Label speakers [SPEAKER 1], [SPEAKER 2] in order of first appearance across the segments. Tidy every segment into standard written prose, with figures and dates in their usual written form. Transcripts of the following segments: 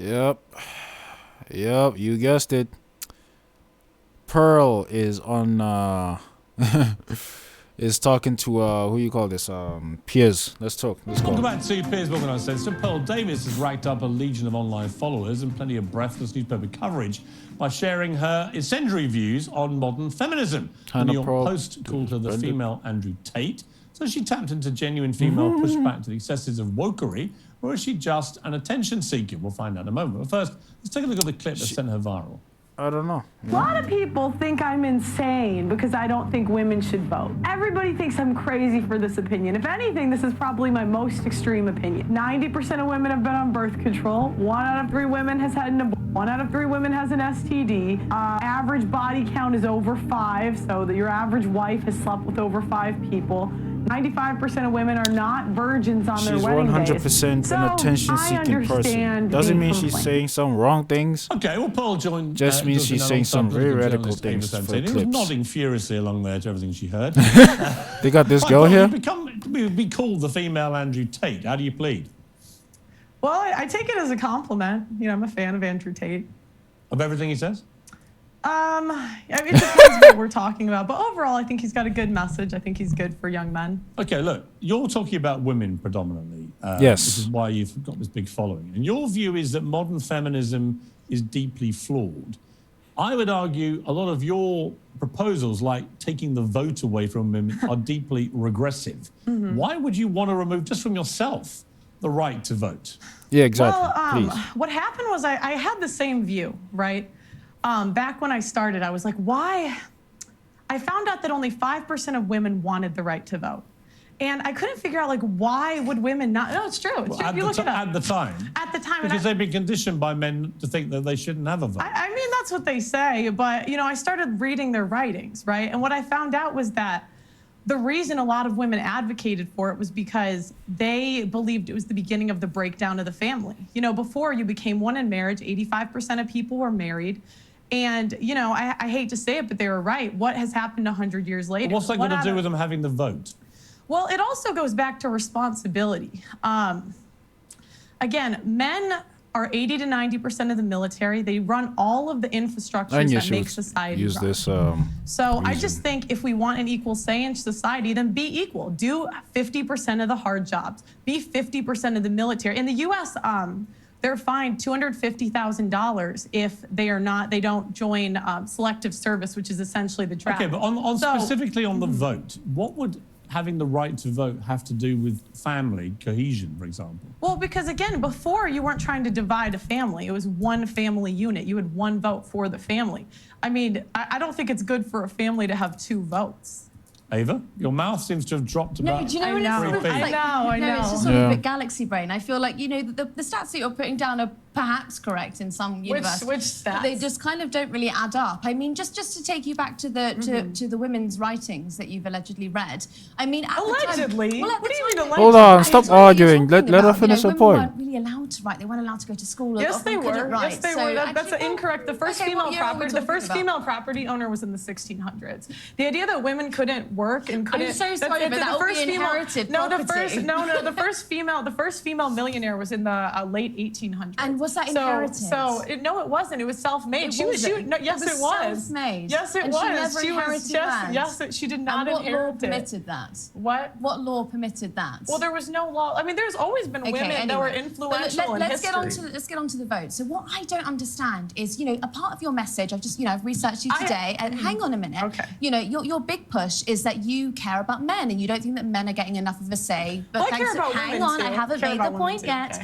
[SPEAKER 1] Yep. Yep, you guessed it. Pearl is on is talking to who you call this? Piers. Let's talk. Let's go.
[SPEAKER 2] Welcome back to Piers Morgan Uncensored. Pearl Davis has racked up a legion of online followers and plenty of breathless newspaper coverage by sharing her incendiary views on modern feminism. The New York Post called her the female Andrew Tate. So she tapped into genuine female pushback to the excesses of wokery, or is she just an attention seeker? We'll find out in a moment. But first, let's take a look at the clip that sent her viral.
[SPEAKER 1] I don't know.
[SPEAKER 3] A lot of people think I'm insane because I don't think women should vote. Everybody thinks I'm crazy for this opinion. If anything, this is probably my most extreme opinion. 90% of women have been on birth control. 1 out of 3 women has had an abortion. 1 out of 3 women has an STD. Average body count is over 5, so that your average wife has slept with over 5 people. 95% of women are not virgins on their wedding days.
[SPEAKER 1] She's 100% an attention-seeking person. Doesn't mean she's saying some wrong things.
[SPEAKER 2] Okay, well, Paul joined.
[SPEAKER 1] Just means she's saying some very radical things for
[SPEAKER 2] He was
[SPEAKER 1] clips.
[SPEAKER 2] nodding furiously along there to everything she heard.
[SPEAKER 1] They got this girl here.
[SPEAKER 2] You be called the female Andrew Tate. How do you plead?
[SPEAKER 3] Well, I take it as a compliment. You know, I'm a fan of Andrew Tate.
[SPEAKER 2] Of everything he says?
[SPEAKER 3] I mean, it depends what we're talking about, but overall, I think he's got a good message. I think he's good for young men.
[SPEAKER 2] Okay, look, you're talking about women predominantly.
[SPEAKER 1] Yes.
[SPEAKER 2] This is why you've got this big following. And your view is that modern feminism is deeply flawed. I would argue a lot of your proposals, like taking the vote away from women, are deeply regressive. Why would you want to remove, just from yourself, the right to vote?
[SPEAKER 1] Yeah, exactly.
[SPEAKER 3] Well, what happened was I had the same view, right? Back when I started, I was like, why? I found out that only 5% of women wanted the right to vote. And I couldn't figure out, like, why would women not? No, it's true. It's true.
[SPEAKER 2] At the time.
[SPEAKER 3] At the time.
[SPEAKER 2] Because they've been conditioned by men to think that they shouldn't have a vote.
[SPEAKER 3] I mean, that's what they say. But, you know, I started reading their writings, right? And what I found out was that the reason a lot of women advocated for it was because they believed it was the beginning of the breakdown of the family. You know, before you became one in marriage, 85% of people were married. And, you know, I hate to say it, but they were right. What has happened 100 years later?
[SPEAKER 2] What's that going to do with them having the vote?
[SPEAKER 3] Well, it also goes back to responsibility. Again, men are 80 to 90% of the military. They run all of the infrastructures that make society
[SPEAKER 1] use
[SPEAKER 3] run.
[SPEAKER 1] this,
[SPEAKER 3] So I just think if we want an equal say in society, then be equal. Do 50% of the hard jobs. Be 50% of the military. In the U.S., they're fined $250,000 if they don't join selective service, which is essentially the draft.
[SPEAKER 2] Okay, but specifically on the vote, what would having the right to vote have to do with family cohesion, for example?
[SPEAKER 3] Well, because again, before you weren't trying to divide a family. It was one family unit. You had one vote for the family. I mean, I don't think it's good for a family to have 2 votes.
[SPEAKER 2] Ava, your mouth seems to have dropped about.
[SPEAKER 4] No, do you know what it's sort of like?
[SPEAKER 3] I know.
[SPEAKER 4] It's just sort of a bit galaxy brain. I feel like, you know, the stats that you're putting down are perhaps correct in some universe.
[SPEAKER 3] Which stats?
[SPEAKER 4] They just kind of don't really add up. I mean, just to take you back to the to the women's writings that you've allegedly read. I mean, at
[SPEAKER 3] allegedly.
[SPEAKER 4] The time, well,
[SPEAKER 3] what do you mean allegedly?
[SPEAKER 1] Hold on, stop arguing. Let her finish her
[SPEAKER 4] women
[SPEAKER 1] point.
[SPEAKER 4] weren't really allowed to write. They weren't allowed to go to school.
[SPEAKER 3] Yes, they were.
[SPEAKER 4] Write.
[SPEAKER 3] Yes, they
[SPEAKER 4] so
[SPEAKER 3] were. That's incorrect. The first female property owner was in the 1600s. The idea that women couldn't work and couldn't.
[SPEAKER 4] I'm so sorry, but that would be inherited property.
[SPEAKER 3] The first female millionaire was in the late 1800s.
[SPEAKER 4] And was that inherited?
[SPEAKER 3] No, it wasn't. It was self-made. Yes, it was.
[SPEAKER 4] Self-made.
[SPEAKER 3] Yes, it
[SPEAKER 4] and
[SPEAKER 3] was.
[SPEAKER 4] She never inherited land.
[SPEAKER 3] Yes, she did not inherit it.
[SPEAKER 4] What law permitted that? What law permitted that?
[SPEAKER 3] Well, there was no law. I mean, there's always been women that were influential in history.
[SPEAKER 4] Let's get on to the vote. So what I don't understand is, you know, a part of your message. I've researched you today. And hang on a minute.
[SPEAKER 3] Okay.
[SPEAKER 4] You know, your big push is that you care about men and you don't think that men are getting enough of a say. But hang on, I haven't made the point yet.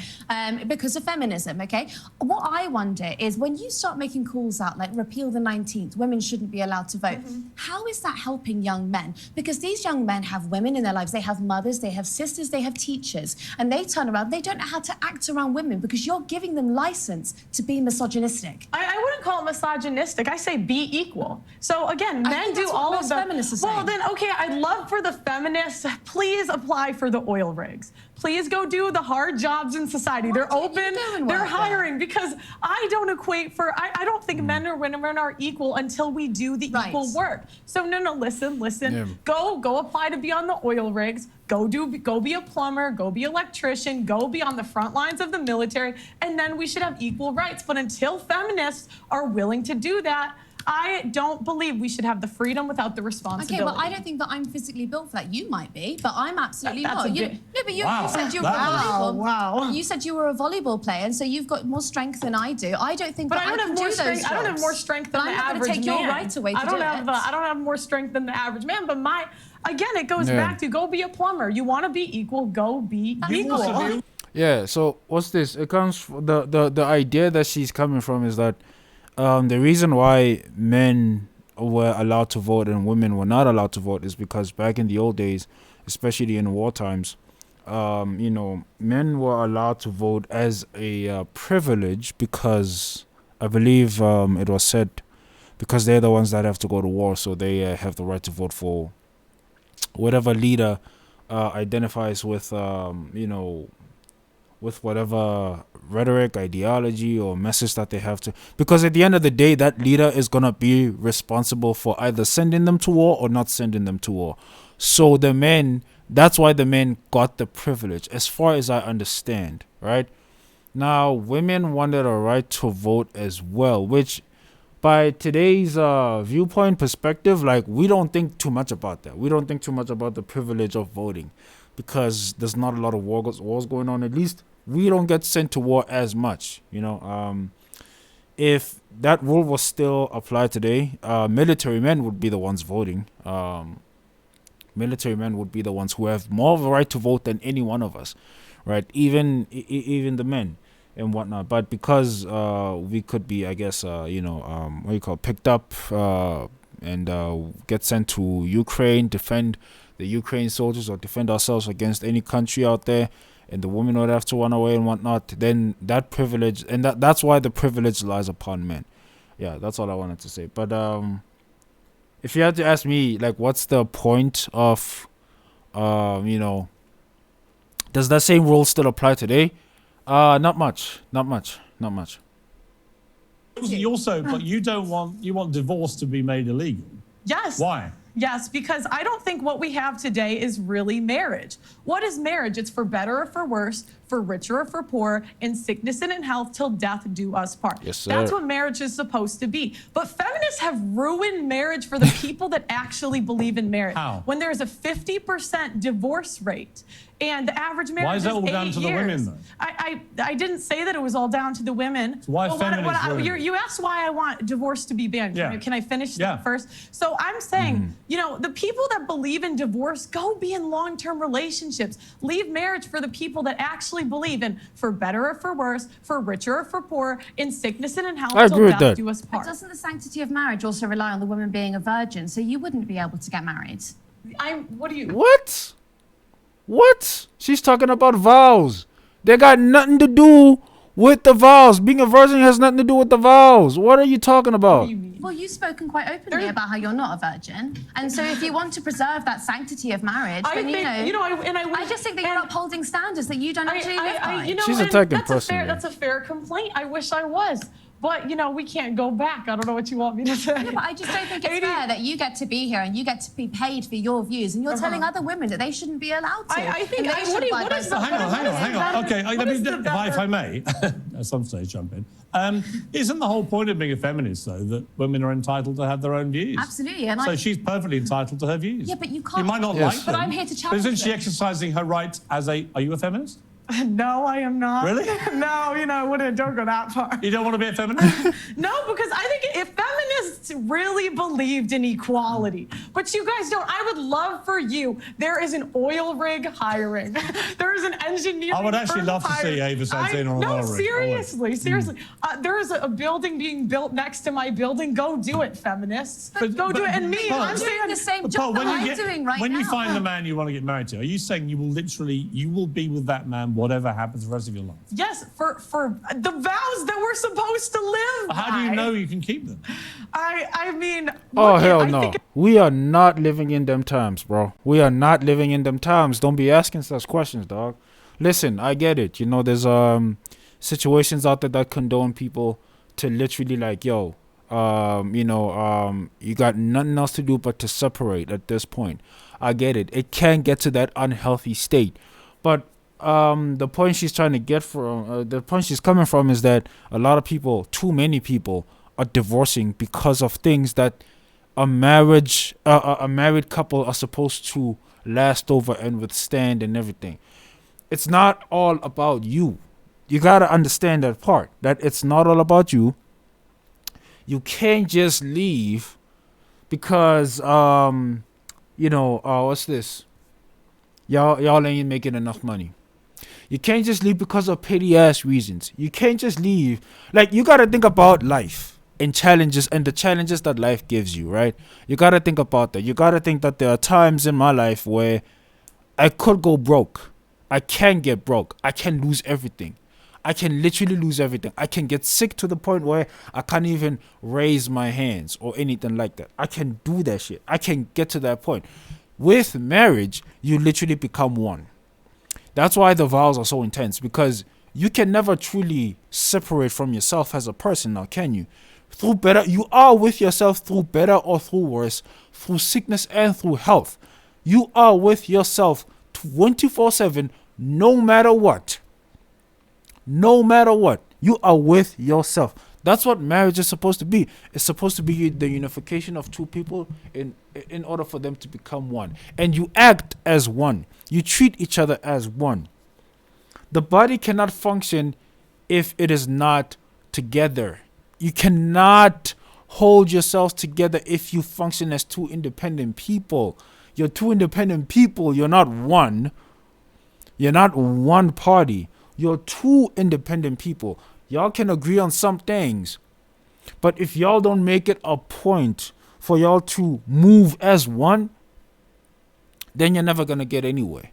[SPEAKER 4] Because of feminism. Okay. What I wonder is when you start making calls out like repeal the 19th, women shouldn't be allowed to vote. How is that helping young men? Because these young men have women in their lives. They have mothers, they have sisters, they have teachers, and they turn around. They don't know how to act around women because you're giving them license to be misogynistic.
[SPEAKER 3] I wouldn't call it misogynistic. I say be equal. So again, men do all of the
[SPEAKER 4] feminists are
[SPEAKER 3] well,
[SPEAKER 4] saying.
[SPEAKER 3] then okay, I'd love for the feminists. Please apply for the oil rigs. Please go do the hard jobs in society. They're open. They're hiring because I don't equate for. I don't think men or women are equal until we do the equal work. So no, listen.
[SPEAKER 1] Yeah.
[SPEAKER 3] Go apply to be on the oil rigs. Go be a plumber, go be an electrician, go be on the front lines of the military, and then we should have equal rights. But until feminists are willing to do that, I don't believe we should have the freedom without the responsibility.
[SPEAKER 4] Okay, well, I don't think that I'm physically built for that. You might be, but I'm absolutely not.
[SPEAKER 3] But
[SPEAKER 4] you said you were volleyball.
[SPEAKER 3] Wow.
[SPEAKER 4] You said you were a volleyball player, and so you've got more strength than I do. I don't think that I can do those jobs.
[SPEAKER 3] I don't have more strength than the average man.
[SPEAKER 4] I'm not going to take your right away to do it.
[SPEAKER 3] I don't have more strength than the average man, but again, it goes back to go be a plumber. You want to be equal, go be equal.
[SPEAKER 1] Yeah, so what's this? It comes from the idea that she's coming from is that the reason why men were allowed to vote and women were not allowed to vote is because back in the old days, especially in war times, men were allowed to vote as a privilege because I believe it was said because they're the ones that have to go to war, so they have the right to vote for whatever leader identifies with with whatever rhetoric, ideology, or message that they have to. Because at the end of the day, that leader is going to be responsible for either sending them to war or not sending them to war. So that's why the men got the privilege, as far as I understand, right? Now, women wanted a right to vote as well, which by today's viewpoint perspective, like, we don't think too much about that. We don't think too much about the privilege of voting because there's not a lot of wars going on. At least we don't get sent to war as much, If that rule was still applied today, military men would be the ones voting. Military men would be the ones who have more of a right to vote than any one of us, right? Even the men and whatnot. But because we could be, I guess, picked up and get sent to Ukraine, defend the Ukraine soldiers or defend ourselves against any country out there, and the women would have to run away and whatnot, then that privilege, and that's why the privilege lies upon men. Yeah, that's all I wanted to say. But if you had to ask me, like, what's the point of, does that same rule still apply today? Not much. But
[SPEAKER 2] you want divorce to be made illegal.
[SPEAKER 3] Yes.
[SPEAKER 2] Why?
[SPEAKER 3] Yes, because I don't think what we have today is really marriage. What is marriage? It's for better or for worse, for richer or for poor, in sickness and in health, till death do us part.
[SPEAKER 1] Yes, sir.
[SPEAKER 3] That's what marriage is supposed to be. But feminists have ruined marriage for the people that actually believe in marriage.
[SPEAKER 2] How?
[SPEAKER 3] When there's a 50% divorce rate, and the average marriage
[SPEAKER 2] Why is that all
[SPEAKER 3] 8
[SPEAKER 2] down to the
[SPEAKER 3] years.
[SPEAKER 2] women, though?
[SPEAKER 3] I didn't say that it was all down to the women.
[SPEAKER 2] So why feminists ruin it?
[SPEAKER 3] You asked why I want divorce to be banned.
[SPEAKER 2] Yeah.
[SPEAKER 3] Can I finish that first? So I'm saying, the people that believe in divorce, go be in long-term relationships. Leave marriage for the people that actually believe in for better or for worse, for richer or for poor, in sickness and in health, till death do us part.
[SPEAKER 4] But doesn't the sanctity of marriage also rely on the woman being a virgin? So you wouldn't be able to get married.
[SPEAKER 1] What? She's talking about vows. They got nothing to do with the vows. Being a virgin has nothing to do with the vows. What are you talking about?
[SPEAKER 3] What do you mean?
[SPEAKER 4] Well, you've spoken quite openly about how you're not a virgin, and so if you want to preserve that sanctity of marriage, I just think that you're upholding standards that you don't actually live by.
[SPEAKER 1] She's attacking person.
[SPEAKER 3] That's a fair complaint. I wish I was. But, we can't go back. I don't know what you want me to say.
[SPEAKER 4] Yeah, but I just don't think it's fair that you get to be here and you get to be paid for your views, and you're telling other women that they shouldn't be allowed to.
[SPEAKER 3] I think...
[SPEAKER 2] Hang on. Okay, if I may, at some stage jump in. Isn't the whole point of being a feminist, though, that women are entitled to have their own views?
[SPEAKER 4] Absolutely.
[SPEAKER 2] So she's perfectly entitled to her views.
[SPEAKER 4] Yeah, but you can't...
[SPEAKER 2] You might not like them.
[SPEAKER 4] But I'm here to challenge
[SPEAKER 2] Isn't she
[SPEAKER 4] them.
[SPEAKER 2] exercising her rights as a... Are you a feminist?
[SPEAKER 3] No, I am not.
[SPEAKER 2] Really?
[SPEAKER 3] No, don't go that far.
[SPEAKER 2] You don't want to be a feminist?
[SPEAKER 3] No, because I think if feminists really believed in equality, but you guys don't, I would love for you, there is an oil rig hiring. There is an engineering
[SPEAKER 2] I would actually
[SPEAKER 3] firm
[SPEAKER 2] love to see
[SPEAKER 3] hiring.
[SPEAKER 2] Ava Santana on an oil rig.
[SPEAKER 3] Seriously. There is a building being built next to my building. Go do it, feminists. Go do it. And me, I'm saying
[SPEAKER 4] the same job that I'm doing right now.
[SPEAKER 2] When you find the man you want to get married to, are you saying you will be with that man whatever happens the rest of your life?
[SPEAKER 3] Yes, for the vows that we're supposed to live by.
[SPEAKER 2] How do you know you can keep them?
[SPEAKER 3] I mean...
[SPEAKER 1] Oh, hell no. We are not living in them times, bro. We are not living in them times. Don't be asking such questions, dog. Listen, I get it. There's situations out there that condone people to literally like, yo, you got nothing else to do but to separate at this point. I get it. It can get to that unhealthy state, but the point she's trying to get from, the point she's coming from is that a lot of people, too many people, are divorcing because of things that a married couple are supposed to last over and withstand and everything. It's not all about you. You gotta understand that part. That it's not all about you. You can't just leave because what's this? Y'all ain't making enough money. You can't just leave because of petty ass reasons. You can't just leave. Like, you gotta think about life and challenges and the challenges that life gives you, right? You gotta think about that. You gotta think that there are times in my life where I could go broke. I can get broke. I can lose everything. I can literally lose everything. I can get sick to the point where I can't even raise my hands or anything like that. I can do that shit. I can get to that point. With marriage, you literally become one. That's why the vows are so intense, because you can never truly separate from yourself as a person now, can you? Through better, you are with yourself through better or through worse, through sickness and through health. You are with yourself 24/7, no matter what. No matter what, you are with yourself. That's what marriage is supposed to be. It's supposed to be the unification of two people in order for them to become one. And you act as one. You treat each other as one. The body cannot function if it is not together. You cannot hold yourselves together if you function as two independent people. You're two independent people. You're not one. You're not one party. You're two independent people. Y'all can agree on some things, but if y'all don't make it a point for y'all to move as one, then you're never gonna get anywhere.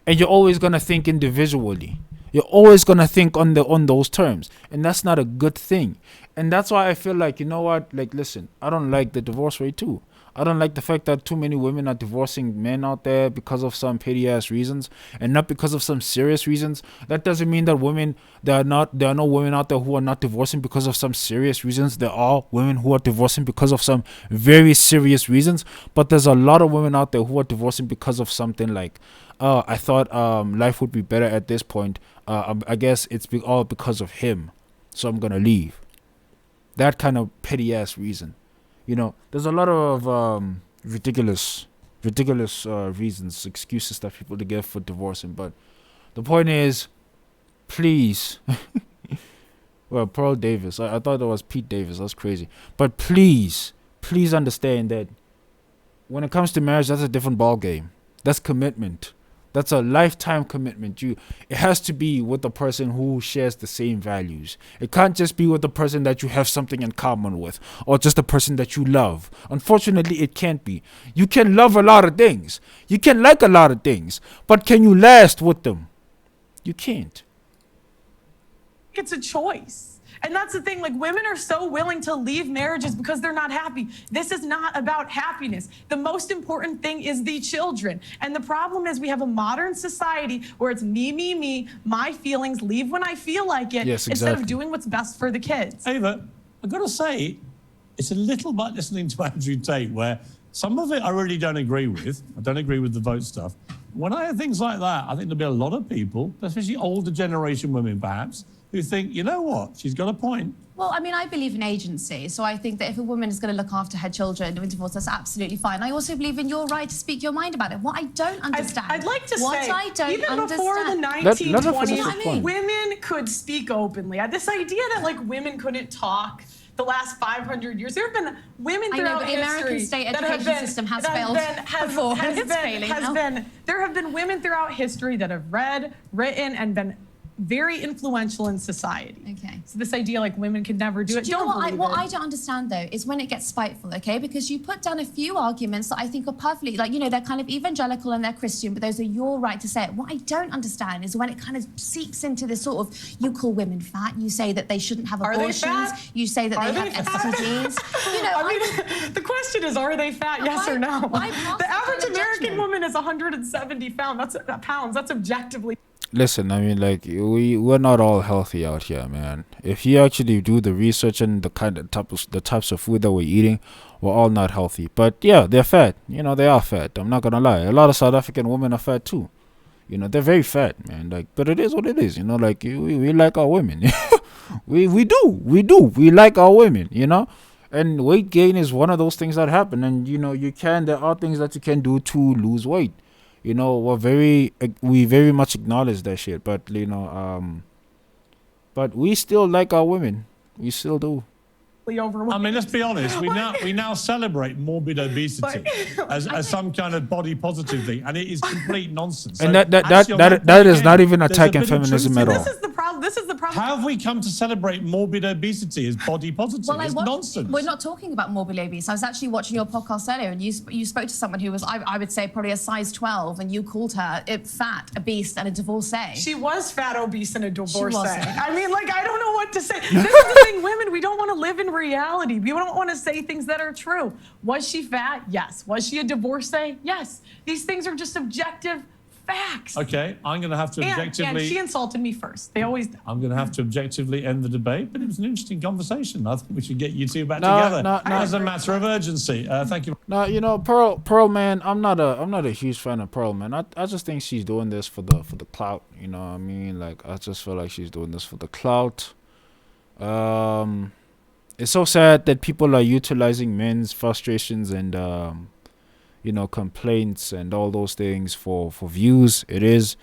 [SPEAKER 1] And you're always gonna think individually. You're always gonna think on those terms, and that's not a good thing. And that's why I feel like, you know what? Like, listen, I don't like the divorce rate too. I don't like the fact that too many women are divorcing men out there because of some petty ass reasons and not because of some serious reasons. That doesn't mean that there are no women out there who are not divorcing because of some serious reasons. There are women who are divorcing because of some very serious reasons, but there's a lot of women out there who are divorcing because of something like, I thought life would be better at this point. I guess it's all because of him, so I'm gonna leave. That kind of petty ass reason. There's a lot of ridiculous reasons, excuses that people give for divorcing. But the point is, please, well, Pearl Davis, I thought it was Pete Davis. That's crazy. But please understand that when it comes to marriage, that's a different ball game. That's commitment. That's a lifetime commitment. It has to be with the person who shares the same values. It can't just be with the person that you have something in common with, or just the person that you love. Unfortunately, it can't be. You can love a lot of things. You can like a lot of things, but can you last with them? You can't.
[SPEAKER 3] It's a choice. And that's the thing, like, women are so willing to leave marriages because they're not happy. This is not about happiness. The most important thing is the children. And the problem is we have a modern society where it's me, my feelings, leave when I feel like it,
[SPEAKER 1] yes, exactly.
[SPEAKER 3] Instead of doing what's best for the kids.
[SPEAKER 2] Ava, I've got to say, it's a little bit listening to Andrew Tate, where some of it I really don't agree with. I don't agree with the vote stuff. When I hear things like that, I think there'll be a lot of people, especially older generation women perhaps, who think, you know what, she's got a point.
[SPEAKER 4] Well, I mean, I believe in agency, so I think that if a woman is going to look after her children doing divorce, that's absolutely fine. I also believe in your right to speak your mind about it. What I don't understand...
[SPEAKER 3] I'd like to
[SPEAKER 4] say,
[SPEAKER 3] even before the 1920s, women could speak openly. This idea that, like, women couldn't talk the last 500 years. There have been women throughout history...
[SPEAKER 4] the American state education system has failed before. It's failing now.
[SPEAKER 3] There have been women throughout history that have read, written, and been very influential in society.
[SPEAKER 4] Okay.
[SPEAKER 3] So this idea like women could never do it.
[SPEAKER 4] Do you know what I don't understand though is when it gets spiteful, okay? Because you put down a few arguments that I think are perfectly, like, they're kind of evangelical and they're Christian, but those are your right to say it. What I don't understand is when it kind of seeps into this sort of, you call women fat, you say that they shouldn't have abortions, you say that they have STDs.
[SPEAKER 3] The question is, are they fat? Yes or no? The average American woman is 170 pounds. That's objectively.
[SPEAKER 1] listen, I mean, like we're not all healthy out here, man. If you actually do the research and the types of food that we're eating, we're all not healthy. But yeah, they're fat. You know, they are fat. I'm not gonna lie. A lot of South African women are fat too. You know, they're very fat, man. Like, but it is what it is. You know, like we like our women. We like our women. You know, and weight gain is one of those things that happen. And you know, there are things that you can do to lose weight. You know, we very much acknowledge that shit. But you know, but we still like our women. We still do.
[SPEAKER 3] Overweight.
[SPEAKER 2] I mean, let's be honest. We now celebrate morbid obesity as some kind of body positive thing, and it is complete nonsense.
[SPEAKER 1] And
[SPEAKER 2] so
[SPEAKER 1] that is not even attacking feminism at all.
[SPEAKER 3] This is the problem. This is the problem.
[SPEAKER 2] How have we come to celebrate morbid obesity as body positive?
[SPEAKER 4] Well,
[SPEAKER 2] it's nonsense.
[SPEAKER 4] We're not talking about morbid obese. I was actually watching your podcast earlier, and you spoke to someone who was, I would say, probably a size 12, and you called her fat, obese, and a divorcee.
[SPEAKER 3] She was fat, obese, and a divorcee.
[SPEAKER 4] I
[SPEAKER 3] mean, like, I don't know what to say. This is the thing, women, we don't want to live in reality. We don't want to say things that are true. Was she fat? Yes. Was she a divorcee? Yes. These things are just objective facts.
[SPEAKER 2] Okay, I'm going to have to objectively...
[SPEAKER 3] And she insulted me first. They always do.
[SPEAKER 2] I'm going to have to objectively end the debate, but it was an interesting conversation. I think we should get you two back together as a matter of urgency. Thank you.
[SPEAKER 1] No, you know, Pearl, man, I'm not a huge fan of Pearl, man. I just think she's doing this for the clout. You know what I mean? Like, I just feel like she's doing this for the clout. It's so sad that people are utilizing men's frustrations and you know, complaints and all those things for views. It is.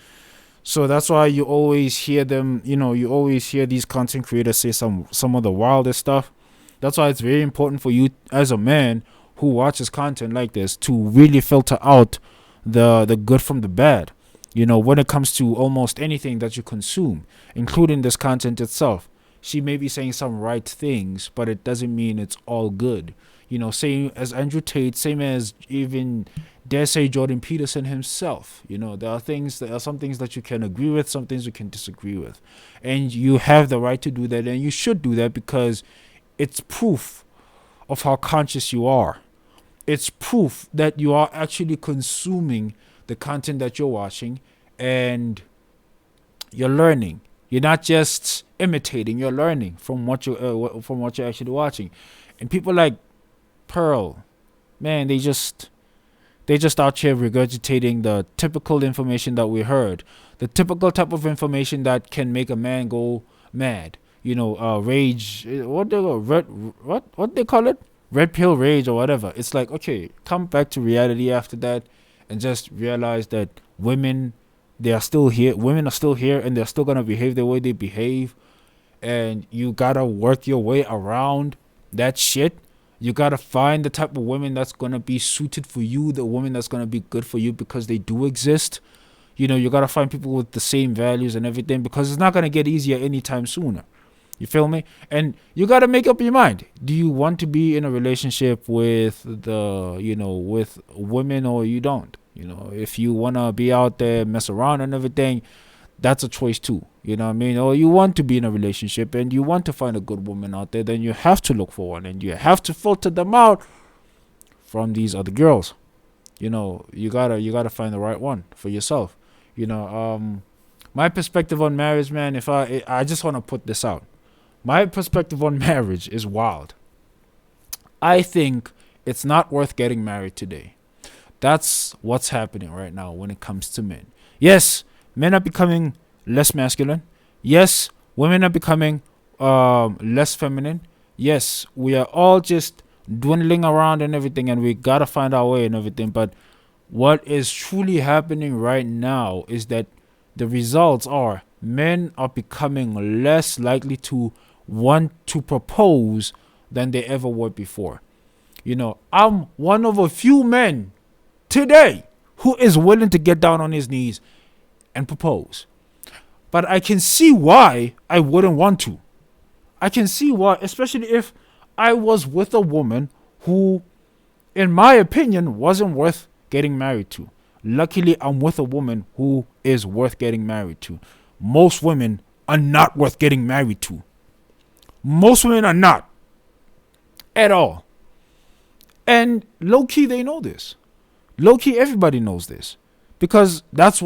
[SPEAKER 1] So that's why you always hear them, you know, you always hear these content creators say some of the wildest stuff. That's why it's very important for you as a man who watches content like this to really filter out the good from the bad, you know, when it comes to almost anything that you consume, including this content itself. She may be saying some right things, but it doesn't mean it's all good. You know, same as Andrew Tate, same as even, dare say, Jordan Peterson himself. You know, there are some things that you can agree with, some things you can disagree with. And you have the right to do that, and you should do that because it's proof of how conscious you are. It's proof that you are actually consuming the content that you're watching and you're learning. You're not just imitating, you're learning from what you're actually watching. And people like Pearl, man, they just out here regurgitating the typical information that we heard, the typical type of information that can make a man go mad. You know, rage. What they call it? Red pill rage or whatever. It's like, okay, come back to reality after that, and just realize that women, they are still here. Women are still here, and they're still gonna behave the way they behave. And you gotta work your way around that shit. You gotta find the type of women that's gonna be suited for you, the woman that's gonna be good for you, because they do exist. You know, you gotta find people with the same values and everything, because it's not gonna get easier anytime sooner. You feel me? And you gotta make up your mind. Do you want to be in a relationship with with women, or you don't? You know, if you wanna be out there, mess around and everything, that's a choice too. You know what I mean? Or you want to be in a relationship and you want to find a good woman out there, then you have to look for one, and you have to filter them out from these other girls. You know, you gotta find the right one for yourself. You know, my perspective on marriage, man, I just want to put this out. My perspective on marriage is wild. I think it's not worth getting married today. That's what's happening right now when it comes to men. Yes, men are becoming less masculine. Yes, women are becoming less feminine. Yes, we are all just dwindling around and everything, and we gotta find our way and everything. But what is truly happening right now is that the results are men are becoming less likely to want to propose than they ever were before. You know, I'm one of a few men today who is willing to get down on his knees and propose. But I can see why I wouldn't want to. I can see why, especially if I was with a woman who, in my opinion, wasn't worth getting married to. Luckily, I'm with a woman who is worth getting married to. Most women are not worth getting married to. Most women are not. At all. And low-key, they know this. Low-key, everybody knows this. because that's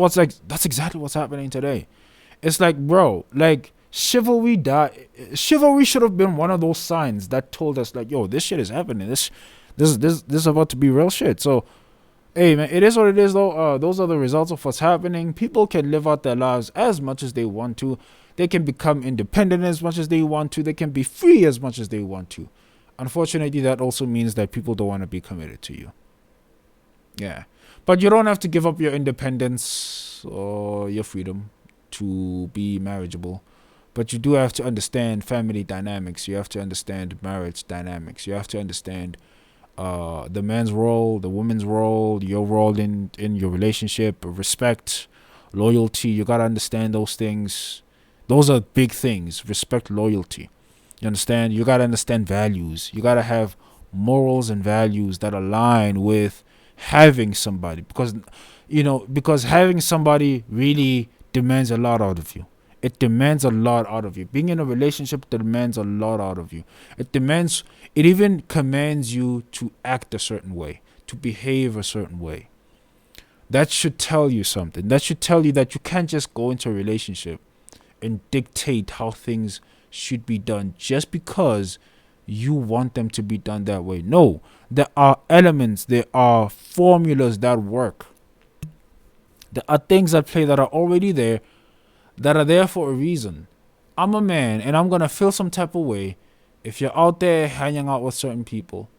[SPEAKER 1] exactly what's happening today. It's like, bro, like chivalry should have been one of those signs that told us like, yo, this shit is happening. This is about to be real shit. So hey man, it is what it is though. Those are the results of what's happening. People can live out their lives as much as they want to. They can become independent as much as they want to. They can be free as much as they want to. Unfortunately, that also means that people don't want to be committed to you. Yeah. But you don't have to give up your independence or your freedom to be marriageable. But you do have to understand family dynamics. You have to understand marriage dynamics. You have to understand the man's role, the woman's role, your role in your relationship, respect, loyalty. You got to understand those things. Those are big things. Respect, loyalty. You understand? You got to understand values. You got to have morals and values that align with having somebody, because having somebody really demands a lot out of you. It demands a lot out of you. Being in a relationship demands a lot out of you. It even commands you to act a certain way, to behave a certain way. That should tell you something. That should tell you that you can't just go into a relationship and dictate how things should be done just because you want them to be done that way. No, there are elements, there are formulas that work. There are things at play that are already there, that are there for a reason. I'm a man and I'm going to feel some type of way if you're out there hanging out with certain people,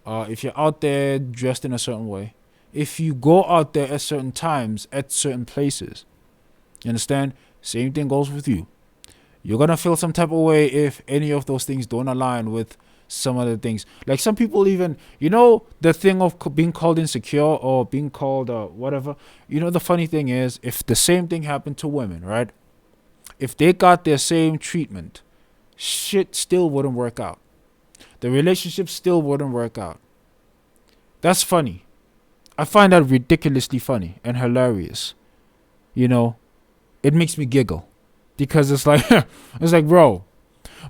[SPEAKER 1] if you're out there dressed in a certain way, if you go out there at certain times, at certain places. You understand? Same thing goes with you. You're going to feel some type of way if any of those things don't align with some other things. Like some people even, the thing of being called insecure or being called whatever. The funny thing is, if the same thing happened to women, right? If they got their same treatment, shit still wouldn't work out. The relationship still wouldn't work out. That's funny. I find that ridiculously funny and hilarious. It makes me giggle because it's like, bro,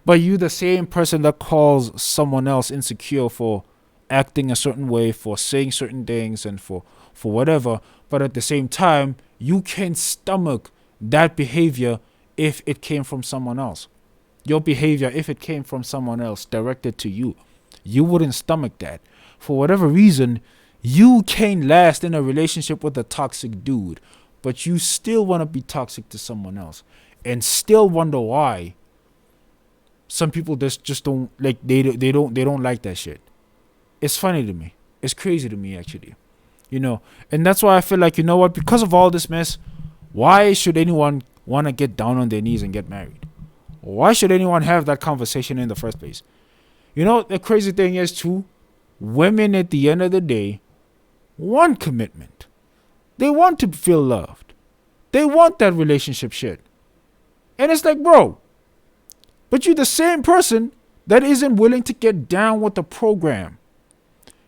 [SPEAKER 1] but you the same person that calls someone else insecure for acting a certain way, for saying certain things and for whatever, but at the same time, you can't stomach that behavior if it came from someone else. Your behavior, if it came from someone else directed to you, you wouldn't stomach that. For whatever reason, you can't last in a relationship with a toxic dude, but you still want to be toxic to someone else and still wonder why some people just don't like, they don't like that shit. It's funny to me. It's crazy to me, actually. And that's why I feel like, what, because of all this mess, why should anyone want to get down on their knees and get married? Why should anyone have that conversation in the first place? The crazy thing is too, women at the end of the day want commitment. They want to feel loved. They want that relationship shit. And it's like, bro, but you're the same person that isn't willing to get down with the program.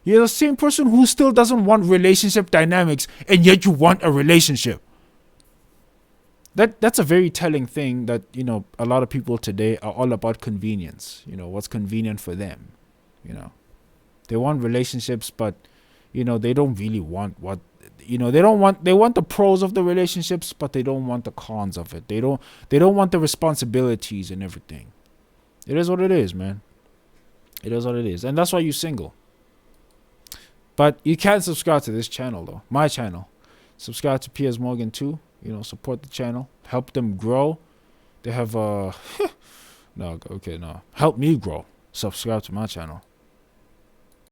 [SPEAKER 1] You're the same person who still doesn't want relationship dynamics, and yet you want a relationship. That's a very telling thing that, a lot of people today are all about convenience. What's convenient for them. They want relationships, but, they don't really want what, they want the pros of the relationships, but they don't want the cons of it. They don't want the responsibilities and everything. It is what it is, man. It is what it is. And that's why you're single. But you can subscribe to this channel, though. My channel. Subscribe to Piers Morgan too. Support the channel. Help them grow. They have help me grow. Subscribe to my channel.